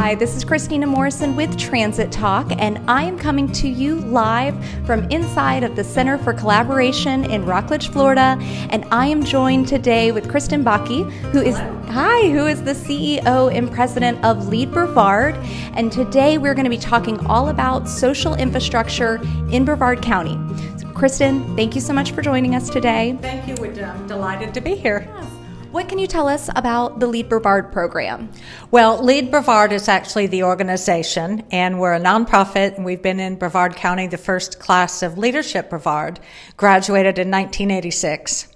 Hi, this is Christina Morrison with Transit Talk, and I am coming to you live from inside of the Center for Collaboration in Rockledge, Florida, and I am joined today with Kristin Bakke, who is the CEO and president of LEAD Brevard, and today we're going to be talking all about social infrastructure in Brevard County. So, Kristin, thank you so much for joining us today. Thank you. I'm delighted to be here. What can you tell us about the LEAD Brevard program? Well, LEAD Brevard is actually the organization, and we're a nonprofit, and we've been in Brevard County. The first class of Leadership Brevard graduated in 1986.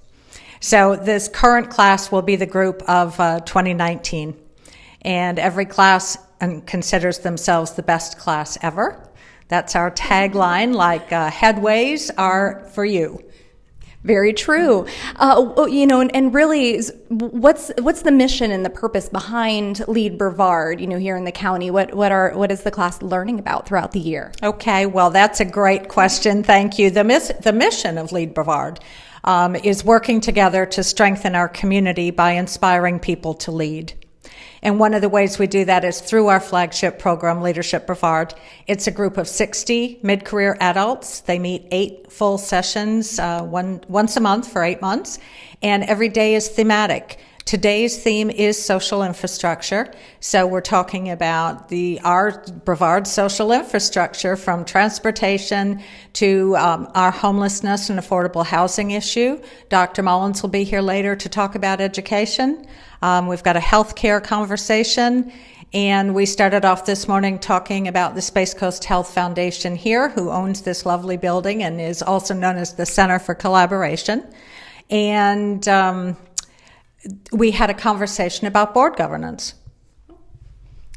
So this current class will be the group of 2019, and every class considers themselves the best class ever. That's our tagline, like headways are for you. Very true. And really, what's the mission and the purpose behind LEAD Brevard, here in the county? What is the class learning about throughout the year? Okay, well, that's a great question. Thank you. The mission of LEAD Brevard is working together to strengthen our community by inspiring people to lead. And one of the ways we do that is through our flagship program, Leadership Brevard. It's a group of 60 mid-career adults. They meet 8 full sessions once a month for 8 months, and every day is thematic. Today's theme is social infrastructure. So we're talking about our Brevard social infrastructure, from transportation to our homelessness and affordable housing issue. Dr. Mullins will be here later to talk about education. We've got a healthcare conversation, and we started off this morning talking about the Space Coast Health Foundation here, who owns this lovely building and is also known as the Center for Collaboration. And we had a conversation about board governance.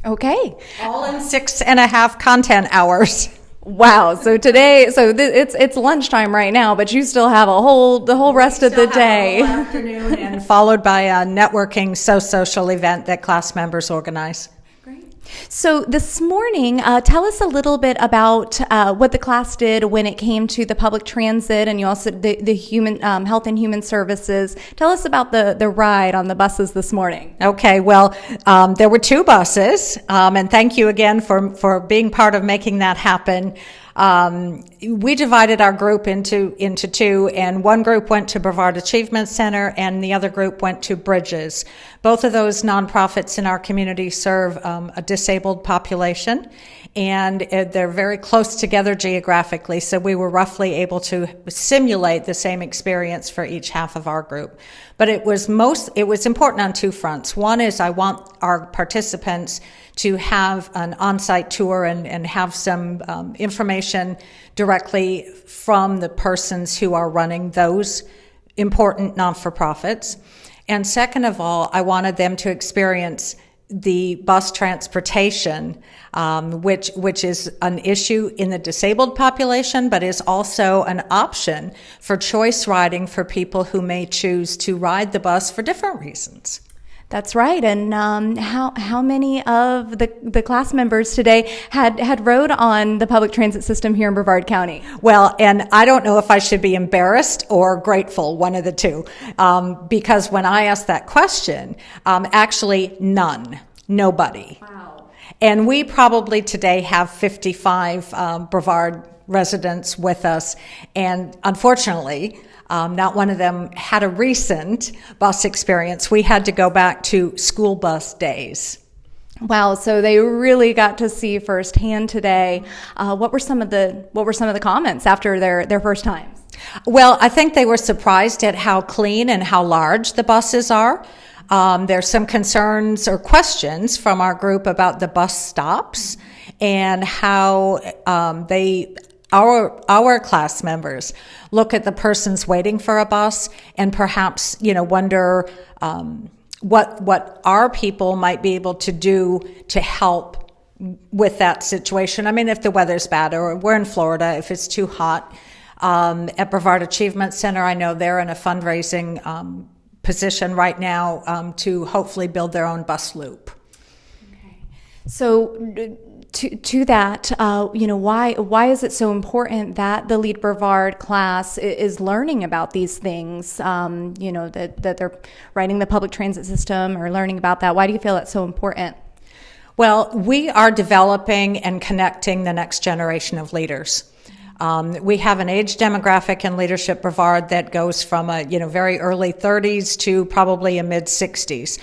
Okay. All in 6.5 content hours. Wow. So today, it's lunchtime right now, but you still have the whole rest of the day. Afternoon, and followed by a networking social event that class members organize. Great. So this morning, tell us a little bit about what the class did when it came to the public transit, and you also the human health and human services. Tell us about the ride on the buses this morning. Okay, well, there were 2 buses, and thank you again for being part of making that happen. We divided our group into 2, and one group went to Brevard Achievement Center and the other group went to Bridges. Both of those nonprofits in our community serve a disabled population, and they're very close together geographically, so we were roughly able to simulate the same experience for each half of our group. But it was important on 2 fronts. One is I want our participants to have an on-site tour and have some information directly from the persons who are running those important non-for-profits. And second of all, I wanted them to experience the bus transportation, which is an issue in the disabled population, but is also an option for choice riding for people who may choose to ride the bus for different reasons. That's right. And how many of the class members today had rode on the public transit system here in Brevard County? Well, and I don't know if I should be embarrassed or grateful, one of the two, because when I asked that question, actually nobody. Wow. And we probably today have 55 Brevard residents with us, and unfortunately, not one of them had a recent bus experience. We had to go back to school bus days. Wow, so they really got to see firsthand today. What were some of the comments after their first time? Well, I think they were surprised at how clean and how large the buses are. There's some concerns or questions from our group about the bus stops and how our class members look at the persons waiting for a bus and perhaps, wonder what our people might be able to do to help with that situation. I mean, if the weather's bad, or we're in Florida, if it's too hot. At Brevard Achievement Center, I know they're in a fundraising position right now to hopefully build their own bus loop. Okay. So to that, why is it so important that the LEAD Brevard class is learning about these things? That they're writing the public transit system or learning about that. Why do you feel that's so important? Well, we are developing and connecting the next generation of leaders. We have an age demographic in Leadership Brevard that goes from a very early 30s to probably a mid 60s.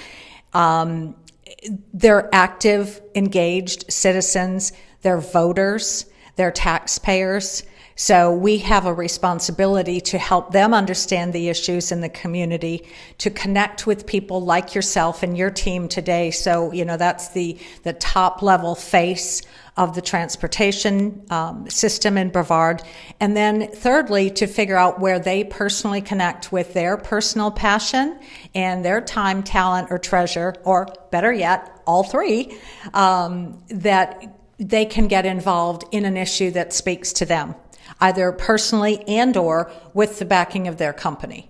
They're active, engaged citizens. They're voters. They're taxpayers. So we have a responsibility to help them understand the issues in the community, to connect with people like yourself and your team today. So, that's the top level face of the transportation system in Brevard. And then thirdly, to figure out where they personally connect with their personal passion and their time, talent, or treasure, or better yet, all three, that they can get involved in an issue that speaks to them, either personally and or with the backing of their company.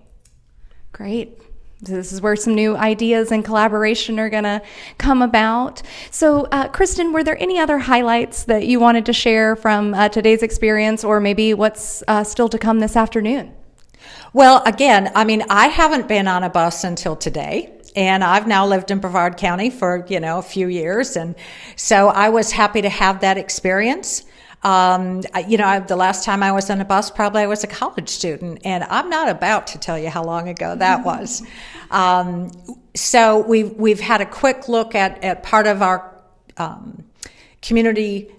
Great. This is where some new ideas and collaboration are going to come about. So, Kristin, were there any other highlights that you wanted to share from today's experience, or maybe what's still to come this afternoon? Well, again, I haven't been on a bus until today. And I've now lived in Brevard County for, a few years. And so I was happy to have that experience. The last time I was on a bus, probably I was a college student, and I'm not about to tell you how long ago that was. So we've had a quick look at part of our community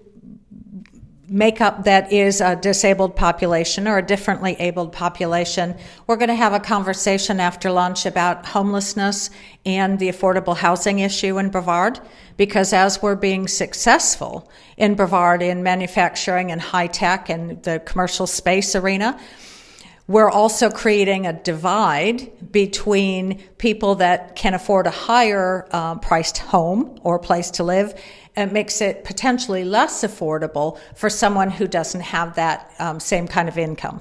makeup that is a disabled population or a differently abled population. We're going to have a conversation after lunch about homelessness and the affordable housing issue in Brevard, because as we're being successful in Brevard in manufacturing and high tech and the commercial space arena, we're also creating a divide between people that can afford a higher priced home or place to live. It makes it potentially less affordable for someone who doesn't have that same kind of income.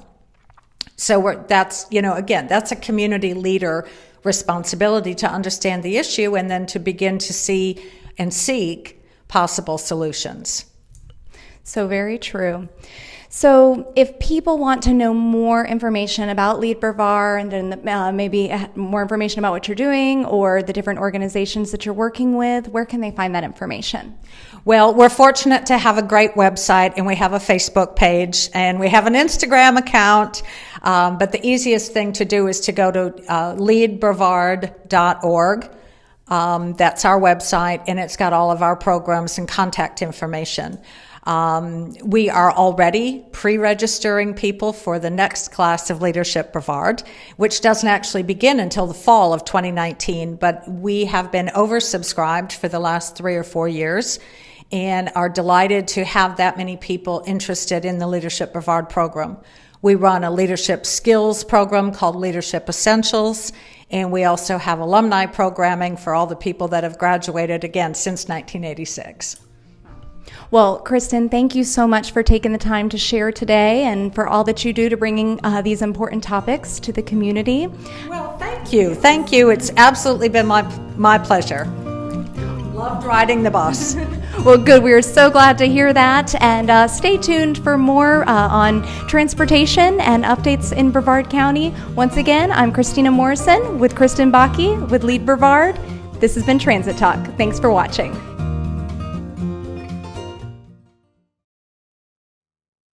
So that's a community leader responsibility to understand the issue and then to begin to see and seek possible solutions. So very true. So if people want to know more information about LEAD Brevard and then maybe more information about what you're doing or the different organizations that you're working with, where can they find that information? Well, we're fortunate to have a great website, and we have a Facebook page, and we have an Instagram account. But the easiest thing to do is to go to leadbrevard.org. That's our website, and it's got all of our programs and contact information. We are already pre-registering people for the next class of Leadership Brevard, which doesn't actually begin until the fall of 2019, but we have been oversubscribed for the last 3 or 4 years and are delighted to have that many people interested in the Leadership Brevard program. We run a leadership skills program called Leadership Essentials, and we also have alumni programming for all the people that have graduated, again, since 1986. Well, Kristin, thank you so much for taking the time to share today and for all that you do to bringing these important topics to the community. Well, thank you. Thank you. It's absolutely been my pleasure. Loved riding the bus. Well, good. We are so glad to hear that. And stay tuned for more on transportation and updates in Brevard County. Once again, I'm Christina Morrison with Kristin Bakke with LEAD Brevard. This has been Transit Talk. Thanks for watching.